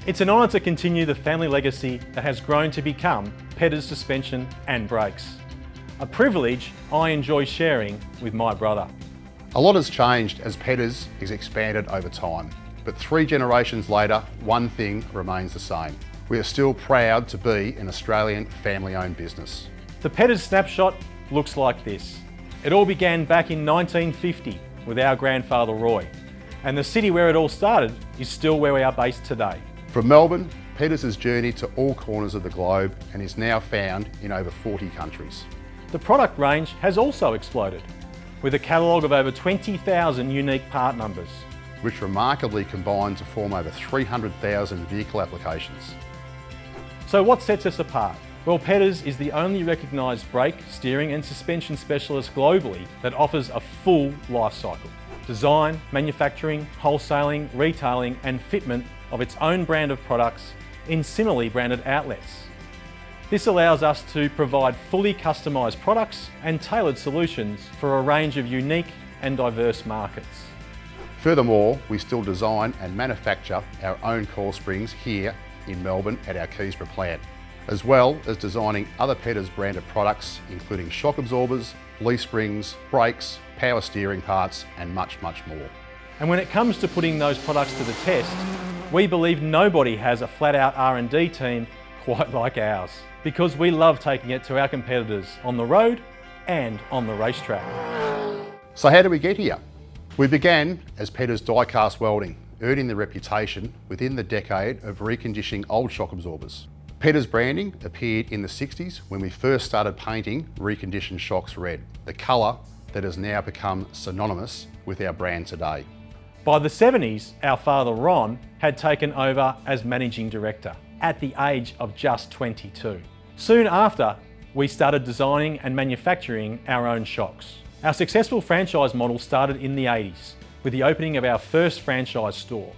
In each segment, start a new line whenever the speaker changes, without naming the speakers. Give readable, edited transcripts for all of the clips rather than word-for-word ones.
It's an honour to continue the family legacy that has grown to become Pedders Suspension and Brakes. A privilege I enjoy sharing with my brother.
A lot has changed as Pedders is expanded over time, but 3 generations later, one thing remains the same. We are still proud to be an Australian family-owned business.
The Pedders snapshot looks like this. It all began back in 1950 with our grandfather Roy, and the city where it all started is still where we are based today.
From Melbourne, Pedders has journeyed to all corners of the globe and is now found in over 40 countries.
The product range has also exploded, with a catalogue of over 20,000 unique part numbers,
which remarkably combine to form over 300,000 vehicle applications.
So what sets us apart? Well, Pedders is the only recognised brake, steering and suspension specialist globally that offers a full life cycle. Design, manufacturing, wholesaling, retailing and fitment of its own brand of products in similarly branded outlets. This allows us to provide fully customised products and tailored solutions for a range of unique and diverse markets.
Furthermore, we still design and manufacture our own coil springs here in Melbourne at our Keysborough plant, as well as designing other Pedders branded products including shock absorbers, leaf springs, brakes, power steering parts and much more.
And when it comes to putting those products to the test, we believe nobody has a flat-out R&D team quite like ours, because we love taking it to our competitors on the road and on the racetrack.
So how did we get here? We began as Pedders die-cast welding, earning the reputation within the decade of reconditioning old shock absorbers. Pedders branding appeared in the 60s when we first started painting reconditioned shocks red, the colour that has now become synonymous with our brand today.
By the 70s, our father Ron had taken over as managing director at the age of just 22. Soon after, we started designing and manufacturing our own shocks. Our successful franchise model started in the 80s with the opening of our first franchise store.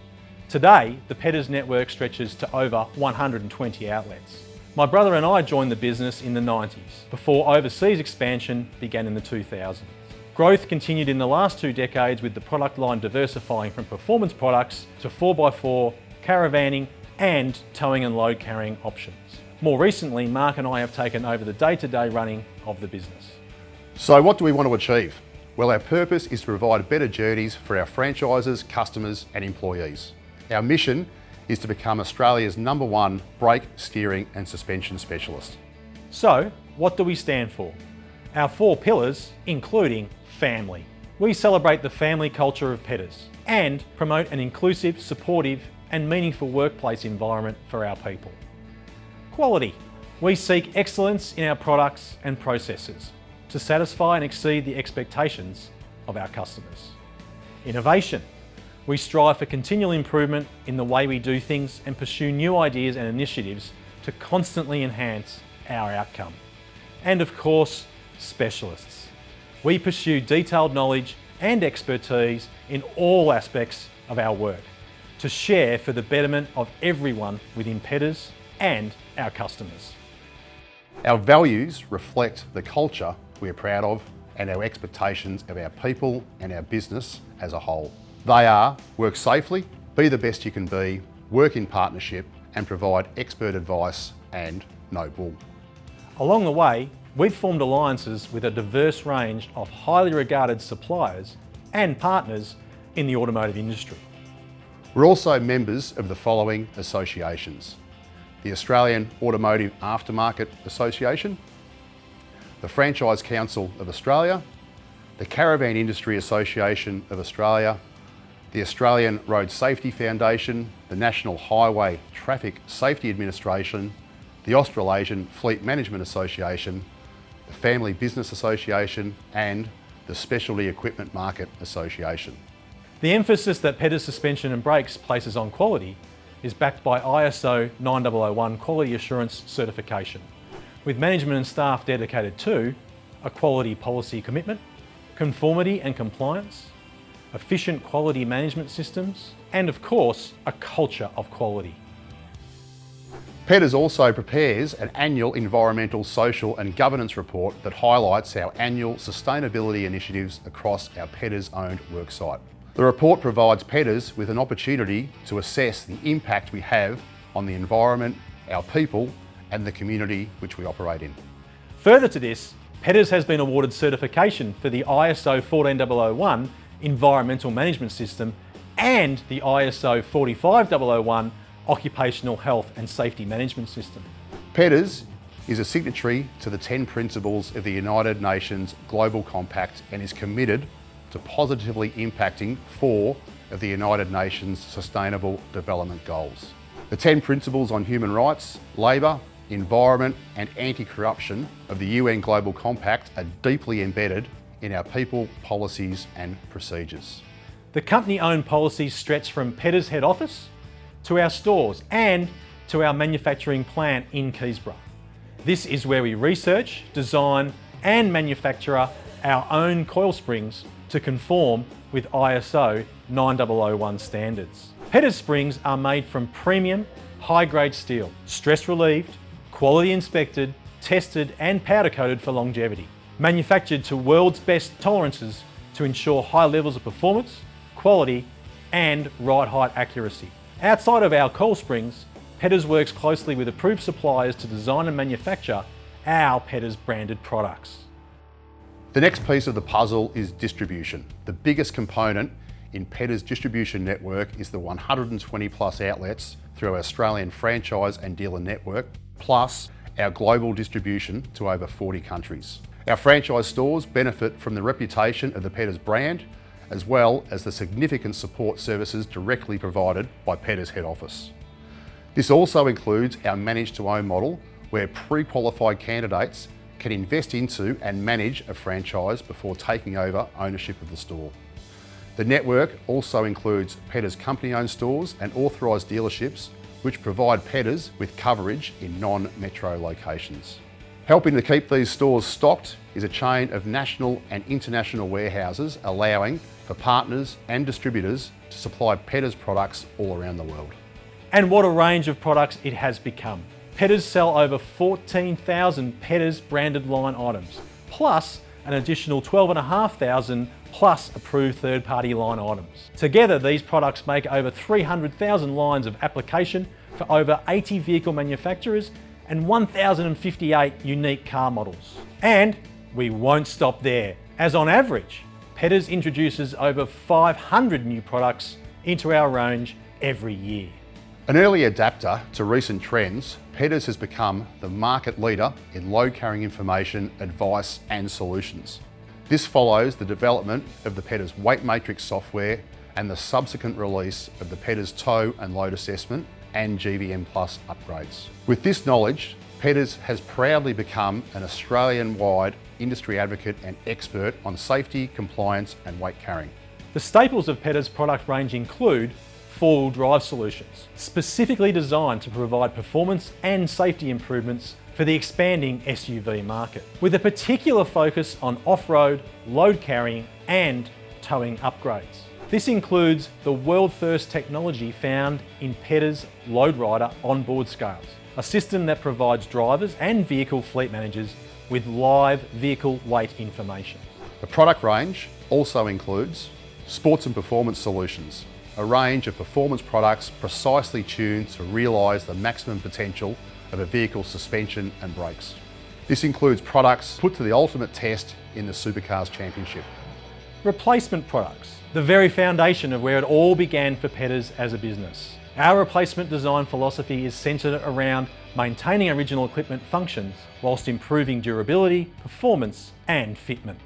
Today, the Pedders network stretches to over 120 outlets. My brother and I joined the business in the 90s, before overseas expansion began in the 2000s. Growth continued in the last 2 decades with the product line diversifying from performance products to 4x4, caravanning and towing and load carrying options. More recently, Mark and I have taken over the day-to-day running of the business.
So what do we want to achieve? Well, our purpose is to provide better journeys for our franchises, customers and employees. Our mission is to become Australia's #1 brake, steering and suspension specialist.
So, what do we stand for? Our 4 pillars, including family. We celebrate the family culture of Pedders and promote an inclusive, supportive and meaningful workplace environment for our people. Quality. We seek excellence in our products and processes to satisfy and exceed the expectations of our customers. Innovation. We strive for continual improvement in the way we do things and pursue new ideas and initiatives to constantly enhance our outcome. And of course, specialists. We pursue detailed knowledge and expertise in all aspects of our work to share for the betterment of everyone within Pedders and our customers.
Our values reflect the culture we are proud of and our expectations of our people and our business as a whole. They are work safely, be the best you can be, work in partnership and provide expert advice and no bull.
Along the way, we've formed alliances with a diverse range of highly regarded suppliers and partners in the automotive industry.
We're also members of the following associations: the Australian Automotive Aftermarket Association, the Franchise Council of Australia, the Caravan Industry Association of Australia, the Australian Road Safety Foundation, the National Highway Traffic Safety Administration, the Australasian Fleet Management Association, the Family Business Association and the Specialty Equipment Market Association.
The emphasis that Pedders Suspension and Brakes places on quality is backed by ISO 9001 Quality Assurance Certification, with management and staff dedicated to a quality policy commitment, conformity and compliance, efficient quality management systems, and of course, a culture of quality.
Pedders also prepares an annual environmental, social and governance report that highlights our annual sustainability initiatives across our Pedders-owned worksite. The report provides Pedders with an opportunity to assess the impact we have on the environment, our people, and the community which we operate in.
Further to this, Pedders has been awarded certification for the ISO 14001 Environmental Management System and the ISO 45001 Occupational Health and Safety Management System.
Pedders is a signatory to the 10 principles of the United Nations Global Compact and is committed to positively impacting 4 of the United Nations Sustainable Development Goals. The 10 principles on human rights, labour, environment and anti-corruption of the UN Global Compact are deeply embedded in our people, policies and procedures.
The company-owned policies stretch from Pedders head office to our stores and to our manufacturing plant in Keysborough. This is where we research, design and manufacture our own coil springs to conform with ISO 9001 standards. Pedders springs are made from premium, high-grade steel, stress-relieved, quality inspected, tested and powder-coated for longevity. Manufactured to world's best tolerances to ensure high levels of performance, quality and ride height accuracy. Outside of our coil springs, Pedders works closely with approved suppliers to design and manufacture our Pedders branded products.
The next piece of the puzzle is distribution. The biggest component in Pedders' distribution network is the 120 plus outlets through our Australian franchise and dealer network, plus our global distribution to over 40 countries. Our franchise stores benefit from the reputation of the Pedders brand, as well as the significant support services directly provided by Pedders head office. This also includes our manage-to-own model, where pre-qualified candidates can invest into and manage a franchise before taking over ownership of the store. The network also includes Pedders company-owned stores and authorised dealerships, which provide Pedders with coverage in non-metro locations. Helping to keep these stores stocked is a chain of national and international warehouses, allowing for partners and distributors to supply Pedders products all around the world.
And what a range of products it has become. Pedders sell over 14,000 Pedders branded line items, plus an additional 12,500 plus approved third-party line items. Together, these products make over 300,000 lines of application for over 80 vehicle manufacturers and 1,058 unique car models. And we won't stop there, as on average, Pedders introduces over 500 new products into our range every year.
An early adapter to recent trends, Pedders has become the market leader in load-carrying information, advice and solutions. This follows the development of the Pedders Weight Matrix software and the subsequent release of the Pedders Tow and Load Assessment and GVM Plus upgrades. With this knowledge, Pedders has proudly become an Australian-wide industry advocate and expert on safety, compliance and weight carrying.
The staples of Pedders' product range include four-wheel drive solutions, specifically designed to provide performance and safety improvements for the expanding SUV market, with a particular focus on off-road, load carrying and towing upgrades. This includes the world-first technology found in Pedders Load Rider onboard scales, a system that provides drivers and vehicle fleet managers with live vehicle weight information.
The product range also includes sports and performance solutions, a range of performance products precisely tuned to realise the maximum potential of a vehicle's suspension and brakes. This includes products put to the ultimate test in the Supercars Championship.
Replacement products, the very foundation of where it all began for Pedders as a business. Our replacement design philosophy is centred around maintaining original equipment functions whilst improving durability, performance and fitment.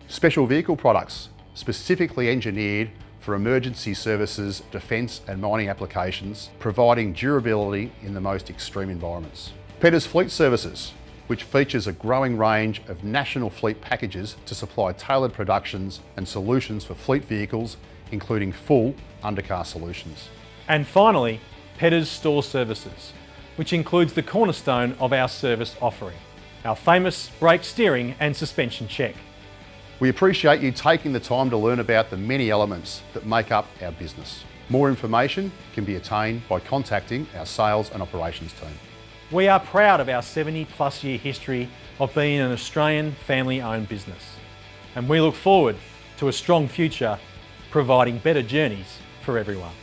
Special vehicle products, specifically engineered for emergency services, defence and mining applications, providing durability in the most extreme environments. Pedders Fleet Services, which features a growing range of national fleet packages to supply tailored productions and solutions for fleet vehicles, including full undercar solutions.
And finally, Pedders Store Services, which includes the cornerstone of our service offering, our famous brake, steering and suspension check.
We appreciate you taking the time to learn about the many elements that make up our business. More information can be attained by contacting our sales and operations team.
We are proud of our 70+ year history of being an Australian family-owned business, and we look forward to a strong future providing better journeys for everyone.